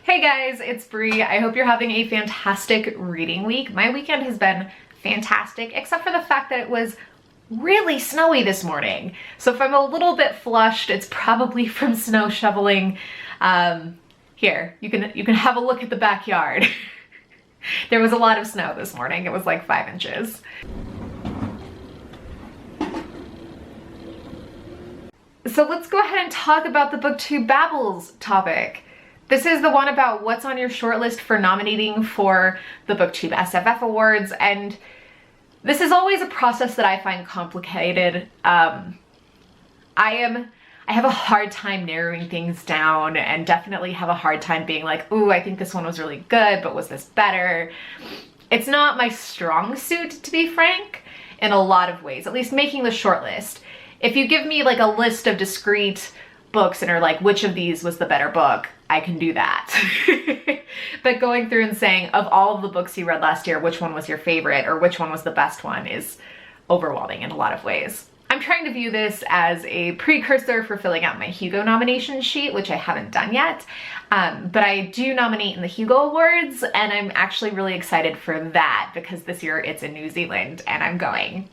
Hey guys, it's Bree. I hope you're having a fantastic reading week. My weekend has been fantastic, except for the fact that it was really snowy this morning. So if I'm a little bit flushed, it's probably from snow shoveling. Here, you can have a look at the backyard. There was a lot of snow this morning. It was like 5 inches. So let's go ahead and talk about the BookTube Babbles topic. This is the one about what's on your shortlist for nominating for the BooktubeSFF Awards, and this is always a process that I find complicated. I have a hard time narrowing things down and definitely have a hard time being like, ooh, I think this one was really good, but was this better? It's not my strong suit, to be frank, in a lot of ways, at least making the shortlist. If you give me like a list of discrete books and are like, which of these was the better book, I can do that. But going through and saying, of all of the books you read last year, which one was your favorite or which one was the best one is overwhelming in a lot of ways. I'm trying to view this as a precursor for filling out my Hugo nomination sheet, which I haven't done yet. But I do nominate in the Hugo Awards, and I'm actually really excited for that because this year it's in New Zealand and I'm going.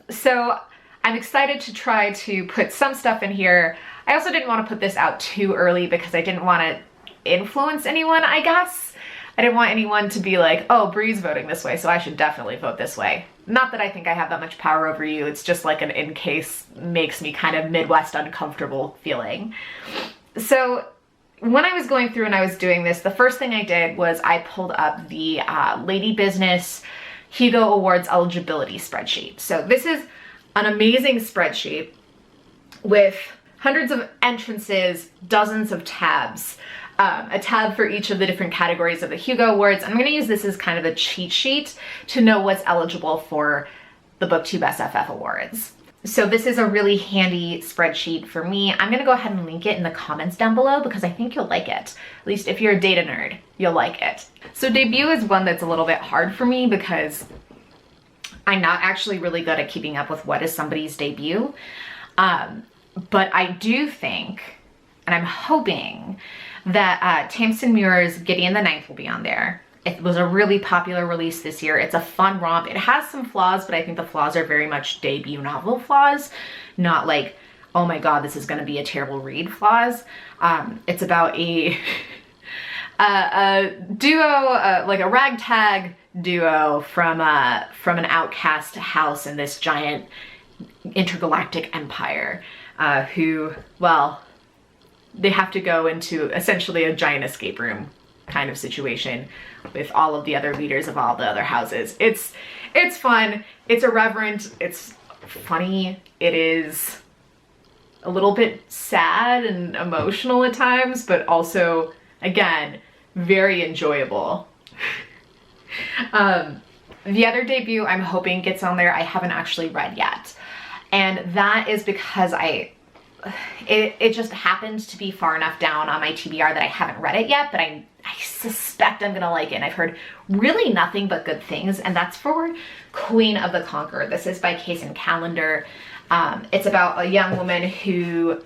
So I'm excited to try to put some stuff in here. I also didn't want to put this out too early because I didn't want to influence anyone, I guess. I didn't want anyone to be like, oh, Bree's voting this way, so I should definitely vote this way. Not that I think I have that much power over you, it's just like an in case makes me kind of Midwest uncomfortable feeling. So when I was going through and I was doing this, the first thing I did was I pulled up the Lady Business Hugo Awards eligibility spreadsheet. So this is an amazing spreadsheet with hundreds of entrances, dozens of tabs, a tab for each of the different categories of the Hugo Awards. I'm going to use this as kind of a cheat sheet to know what's eligible for the BooktubeSFF Awards. So this is a really handy spreadsheet for me. I'm going to go ahead and link it in the comments down below because I think you'll like it. At least if you're a data nerd, you'll like it. So debut is one that's a little bit hard for me because I'm not actually really good at keeping up with what is somebody's debut. But I do think, and I'm hoping, that Tamsin Muir's Gideon the Ninth will be on there. It was a really popular release this year. It's a fun romp. It has some flaws, but I think the flaws are very much debut novel flaws, not like, oh my god, this is going to be a terrible read flaws. It's about a duo, like a ragtag duo from an outcast house in this giant intergalactic empire, who, well, they have to go into essentially a giant escape room kind of situation with all of the other leaders of all the other houses. It's fun, it's irreverent, it's funny, it is a little bit sad and emotional at times, but also, again, very enjoyable. The other debut I'm hoping gets on there I haven't actually read yet. And that is because it just happens to be far enough down on my TBR that I haven't read it yet, but I suspect I'm gonna like it. And I've heard really nothing but good things, and that's for Queen of the Conqueror. This is by Kaysen Callender. It's about a young woman who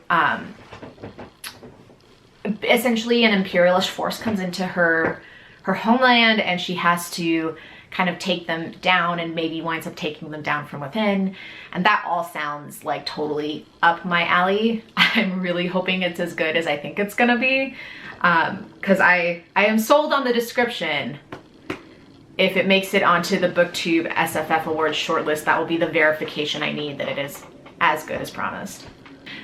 essentially an imperialist force comes into her homeland, and she has to kind of take them down and maybe winds up taking them down from within. And that all sounds like totally up my alley. I'm really hoping it's as good as I think it's gonna be, because I am sold on the description. If it makes it onto the BooktubeSFF Awards shortlist, that will be the verification I need that it is as good as promised.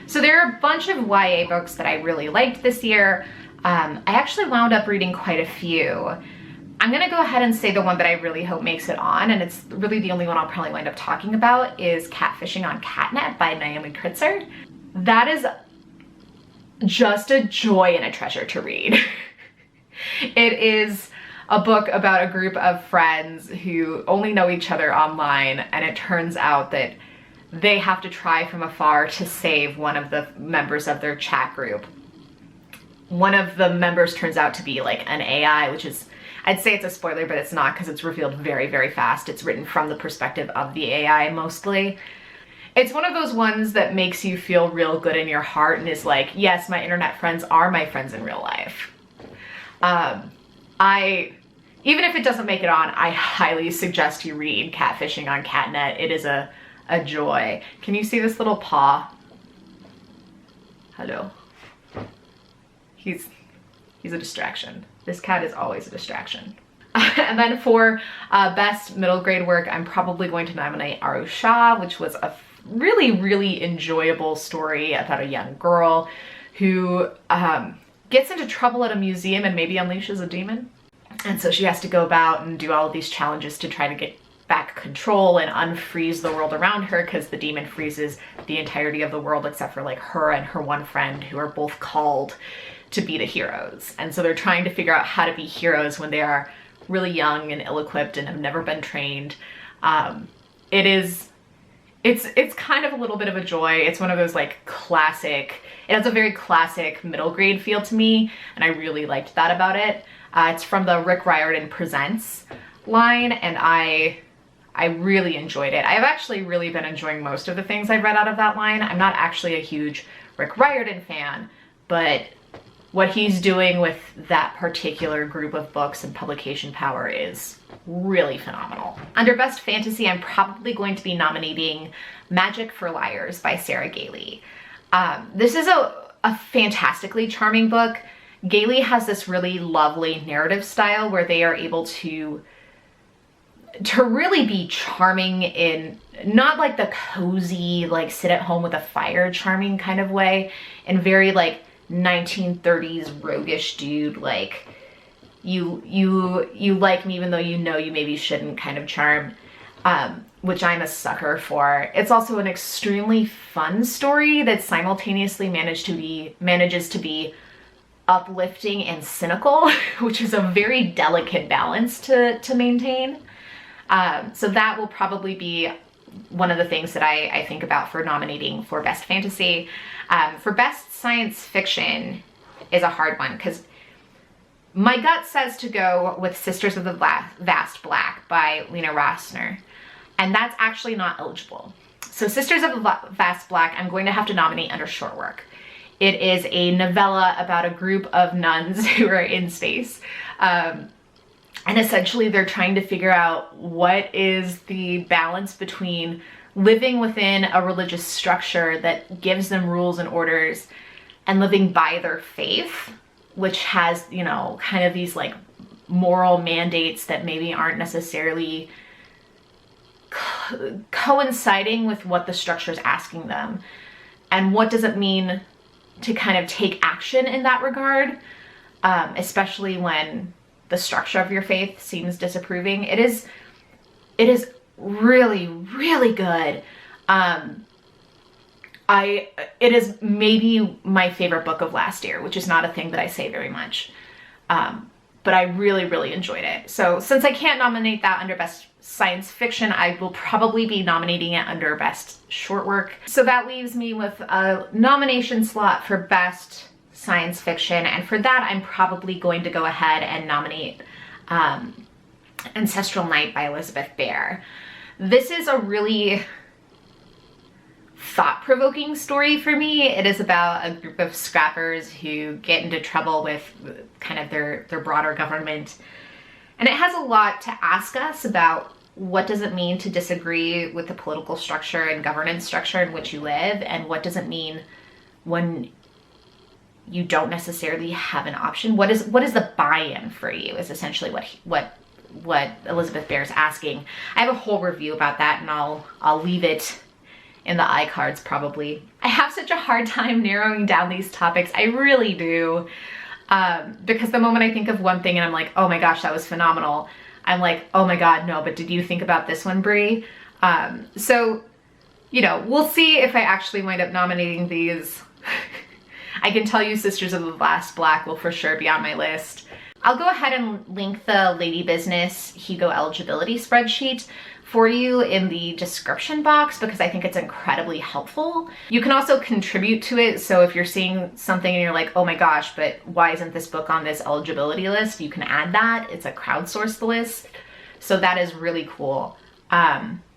So there are a bunch of YA books that I really liked this year. I actually wound up reading quite a few. I'm gonna go ahead and say the one that I really hope makes it on, and it's really the only one I'll probably wind up talking about, is Catfishing on Catnip by Naomi Kritzer. That is just a joy and a treasure to read. It is a book about a group of friends who only know each other online, and it turns out that they have to try from afar to save one of the members of their chat group. One of the members turns out to be like an AI, which is, I'd say it's a spoiler, but it's not because it's revealed very, very fast. It's written from the perspective of the AI mostly. It's one of those ones that makes you feel real good in your heart and is like, yes, my internet friends are my friends in real life. Even if it doesn't make it on, I highly suggest you read Catfishing on Catnet. It is a joy. Can you see this little paw? Hello. He's a distraction. This cat is always a distraction. And then for best middle grade work, I'm probably going to nominate Aru Shah, which was a really, really enjoyable story about a young girl who gets into trouble at a museum and maybe unleashes a demon. And so she has to go about and do all of these challenges to try to get back control and unfreeze the world around her, because the demon freezes the entirety of the world except for like her and her one friend, who are both called to be the heroes. And so they're trying to figure out how to be heroes when they are really young and ill-equipped and have never been trained. It's kind of a little bit of a joy. It's one of those like classic, it has a very classic middle grade feel to me, and I really liked that about it. It's from the Rick Riordan Presents line, and I really enjoyed it. I've actually really been enjoying most of the things I've read out of that line. I'm not actually a huge Rick Riordan fan, but what he's doing with that particular group of books and publication power is really phenomenal. Under Best Fantasy, I'm probably going to be nominating Magic for Liars by Sarah Gailey. This is a fantastically charming book. Gailey has this really lovely narrative style where they are able to really be charming in not like the cozy, like sit at home with a fire charming kind of way, in very like 1930s roguish dude, like you like me even though you know you maybe shouldn't kind of charm, which I'm a sucker for. It's also an extremely fun story that simultaneously manages to be uplifting and cynical, which is a very delicate balance to maintain. So that will probably be one of the things that I think about for nominating for Best Fantasy. For Best Science Fiction is a hard one, because my gut says to go with Sisters of the Vast Black by Lena Rossner, and that's actually not eligible. So Sisters of the Vast Black, I'm going to have to nominate under short work. It is a novella about a group of nuns who are in space. And essentially they're trying to figure out what is the balance between living within a religious structure that gives them rules and orders and living by their faith, which has, you know, kind of these like moral mandates that maybe aren't necessarily coinciding with what the structure is asking them. And what does it mean to kind of take action in that regard, especially when the structure of your faith seems disapproving. It is really, really good. It is maybe my favorite book of last year, which is not a thing that I say very much. But I really, really enjoyed it. So since I can't nominate that under Best Science Fiction, I will probably be nominating it under Best Short Work. So that leaves me with a nomination slot for Best Science Fiction, and for that I'm probably going to go ahead and nominate Ancestral Night by Elizabeth Bear. This is a really thought-provoking story for me. It is about a group of scrappers who get into trouble with kind of their broader government. And it has a lot to ask us about what does it mean to disagree with the political structure and governance structure in which you live, and what does it mean when you don't necessarily have an option. What is the buy-in for you is essentially what Elizabeth Bear is asking. I have a whole review about that, and I'll leave it in the iCards probably. I have such a hard time narrowing down these topics. I really do. Because the moment I think of one thing and I'm like, oh my gosh, that was phenomenal, I'm like, oh my god, no, but did you think about this one, Brie? So, you know, we'll see if I actually wind up nominating these. I can tell you Sisters of the Vast Black will for sure be on my list. I'll go ahead and link the Lady Business Hugo eligibility spreadsheet for you in the description box because I think it's incredibly helpful. You can also contribute to it, so if you're seeing something and you're like, oh my gosh, but why isn't this book on this eligibility list? You can add that. It's a crowdsourced list, so that is really cool.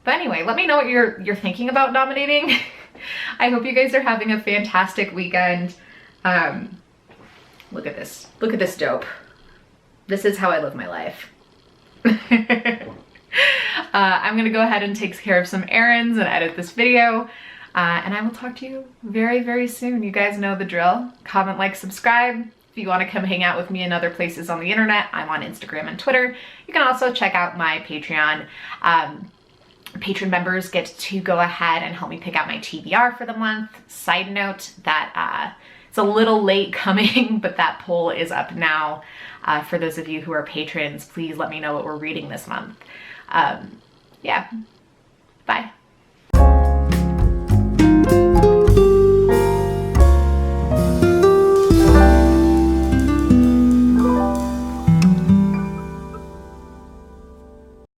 But anyway, let me know what you're thinking about nominating. I hope you guys are having a fantastic weekend. Look at this. Look at this dope. This is how I live my life. I'm gonna go ahead and take care of some errands and edit this video. And I will talk to you very, very soon. You guys know the drill. Comment, like, subscribe. If you want to come hang out with me in other places on the internet, I'm on Instagram and Twitter. You can also check out my Patreon. Patron members get to go ahead and help me pick out my TBR for the month. Side note that it's a little late coming, but that poll is up now. For those of you who are patrons, please let me know what we're reading this month. Yeah,